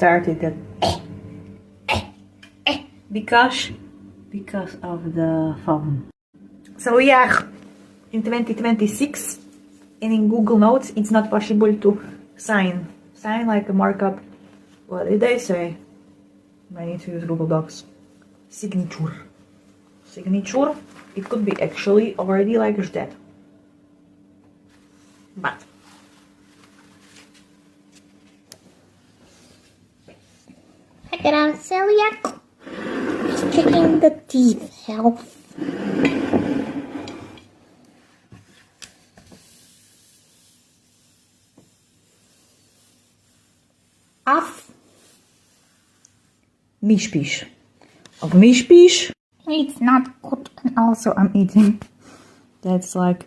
started that because of the phone. So we are in 2026 and in Google Notes it's not possible to sign like a markup. What did they say? I need to use Google Docs. Signature. It could be actually already like that. But I got on celiac. Just checking the teeth health. Off. Mishpish. Of Mishpish. It's not good. And also I'm eating. That's like